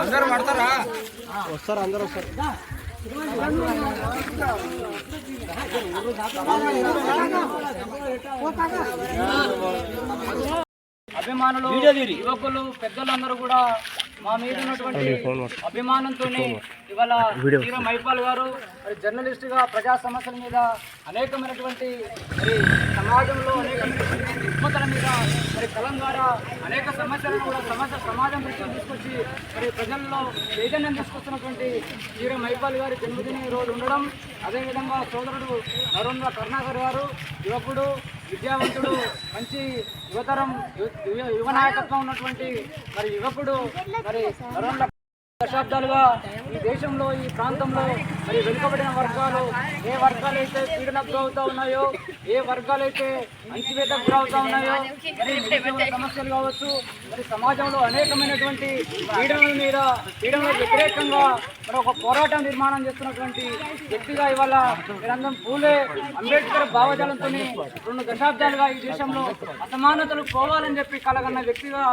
అందరూ పడతారా? వస్తారు, అందరూ వస్తారు. అభిమానులు, యువకులు, పెద్దలందరూ కూడా మా మీద ఉన్నటువంటి అభిమానంతోనే ఇవాళ హీరో మైపాల్ గారు మరి జర్నలిస్ట్ గా ప్రజా సమస్యల మీద అనేకమైనటువంటి మరి సమాజంలో అనేకమైనటువంటి రుగ్మతల మీద మరి కలం ద్వారా అనేక సమస్యలను కూడా సమాజం దృష్టికి తీసుకొచ్చి మరి ప్రజల్లో చైతన్యం తీసుకొస్తున్నటువంటి హీరో మైపాల్ గారి జన్మదిన రోజు ఉండడం, అదేవిధంగా సోదరుడు నరేంద్ర కరుణాకర్ గారు యువకుడు, విద్యావంతుడు, మంచి యువతరం యువ నాయకత్వం ఉన్నటువంటి మరి యువకుడు మరి నరేంద్ర దశాబ్దాలుగా ఈ దేశంలో ఈ ప్రాంతంలో మరి వెనుకబడిన వర్గాలు ఏ వర్గాలైతే పీడనకు గురవుతూ ఉన్నాయో, ఏ వర్గాలైతే అణచివేతకు గురవుతూ ఉన్నాయో, మరి సమస్యలు కావచ్చు, మరి సమాజంలో అనేకమైనటువంటి పీడనలకు వ్యతిరేకంగా మరి ఒక పోరాటం నిర్మాణం చేస్తున్నటువంటి వ్యక్తిగా ఇవాళ మీరందరం పూలే అంబేద్కర్ భావజాలంతో 2 దశాబ్దాలుగా ఈ దేశంలో అసమానతలు పోవాలని చెప్పి కలగన్న వ్యక్తిగా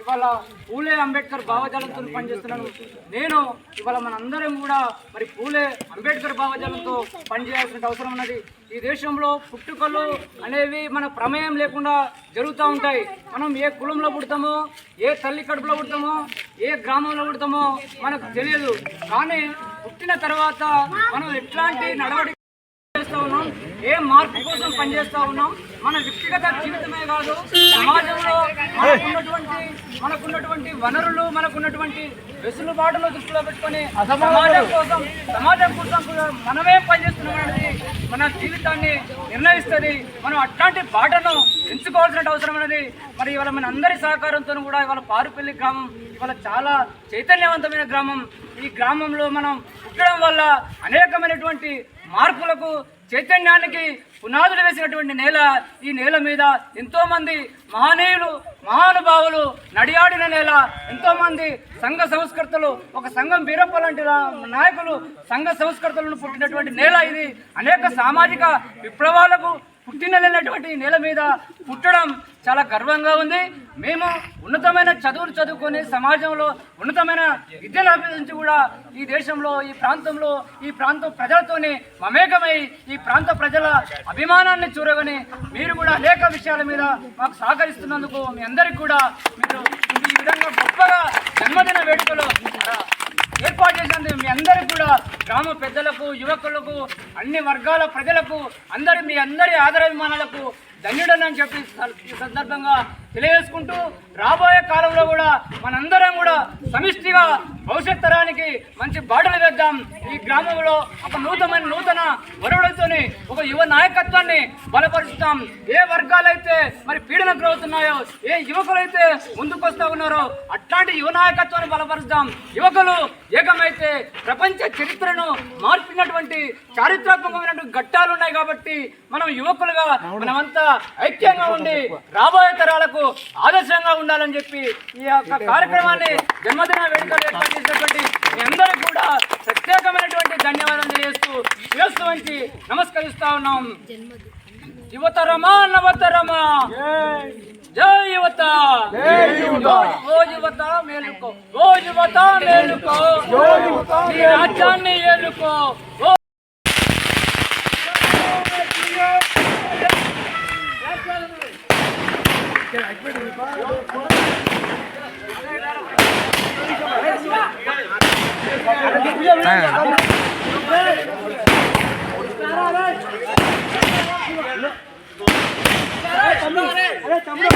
ఇవాళ పూలే అంబేద్కర్ భావజాలంతో పనిచేస్తున్నాను నేను. ఇవాళ మనందరం కూడా మరి పూలే అంబేద్కర్ భావజాలంతో పనిచేయాల్సిన అవసరం ఉన్నది. ఈ దేశంలో పుట్టుకలు అనేవి మన ప్రమేయం లేకుండా జరుగుతూ ఉంటాయి. మనం ఏ కులంలో పుడతామో, ఏ తల్లి కడుపులో పుడతామో, ఏ గ్రామంలో పుడతామో మనకు తెలియదు. కానీ పుట్టిన తర్వాత మనం ఎట్లాంటి నడవడిక చేస్తూ ఉన్నాం, ఏ మార్పు కోసం పనిచేస్తూ ఉన్నాం, మన వ్యక్తిగత జీవితమే కాదు సమాజంలో మనకున్నటువంటి వనరులు, మనకున్నటువంటి వెసులుబాటును దృష్టిలో పెట్టుకొని సమాజం కోసం మనమే పనిచేస్తున్నామనేది మన జీవితాన్ని నిర్ణయిస్తుంది. మనం అట్లాంటి బాటను ఎంచుకోవాల్సిన అవసరం అనేది మరి ఇవాళ మన అందరి సహకారంతో కూడా ఇవాళ పారుపల్లి గ్రామం ఇవాళ చాలా చైతన్యవంతమైన గ్రామం. ఈ గ్రామంలో మనం పుట్టడం వల్ల అనేకమైనటువంటి మార్పులకు, చైతన్యానికి పునాదులు వేసినటువంటి నేల. ఈ నేల మీద ఎంతోమంది మహనీయులు, మహానుభావులు నడియాడిన నేల. ఎంతోమంది సంఘ సంస్కర్తలు, ఒక సంఘం బీరప్ప లాంటి నాయకులు, సంఘ సంస్కర్తలను పుట్టినటువంటి నేల ఇది. అనేక సామాజిక విప్లవాలకు పుట్టినటువంటి నేల మీద పుట్టడం చాలా గర్వంగా ఉంది. మేము ఉన్నతమైన చదువులు చదువుకొని సమాజంలో ఉన్నతమైన విద్యను అభ్యసించి కూడా ఈ దేశంలో, ఈ ప్రాంతంలో, ఈ ప్రాంతం ప్రజలతోనే మమేకమై ఈ ప్రాంత ప్రజల అభిమానాన్ని చూరగని మీరు కూడా అనేక విషయాల మీద మాకు సహకరిస్తున్నందుకు మీ అందరికీ కూడా మీరు ఈ విధంగా గొప్పగా జన్మదిన వేడుకలు ఏర్పాటు చేసినందుకు మీ అందరికీ కూడా గ్రామ పెద్దలకు, యువకులకు, అన్ని వర్గాల ప్రజలకు మీ అందరి ఆదరాభిమానాలకు ధన్యుడని చెప్పి ఈ సందర్భంగా తెలియజేసుకుంటూ రాబోయే కాలంలో కూడా మనందరం కూడా సమిష్టిగా భవిష్యత్ తరానికి మంచి బాటలు వేద్దాం. ఈ గ్రామంలో ఒక నూతన వరుడుతోని ఒక యువ నాయకత్వాన్ని బలపరుస్తాం. ఏ వర్గాలైతే మరి పీడనకు గురవుతున్నాయో, ఏ యువకులైతే ముందుకొస్తా ఉన్నారో అట్లాంటి యువ నాయకత్వాన్ని బలపరుస్తాం. యువకులు ఏకమైతే ప్రపంచ చరిత్రను మార్పినటువంటి చారిత్రాత్మకమైనటువంటి ఘట్టాలు ఉన్నాయి. కాబట్టి మనం యువకులుగా మనమంతా ఐక్యంగా ఉండి రాబోయే తరాలకు ఆదర్శంగా ఉండాలని చెప్పి ఈ యొక్క కార్యక్రమాన్ని జన్మదిన వేడుకలు ఏర్పాటు చేసినటువంటి మీ అందరికీ కూడా ప్రత్యేకమైనటువంటి ధన్యవాదాలు తెలియజేస్తూ శిరస్సు వంచి నమస్కరిస్తా ఉన్నాం. యువతరమా, నవతరమా, జై యువత, ఓ యువత మేలుకో, ఓ యువత మేలుకో, ఈ రాజ్యాన్ని ఏలుకో. తమ్ముడు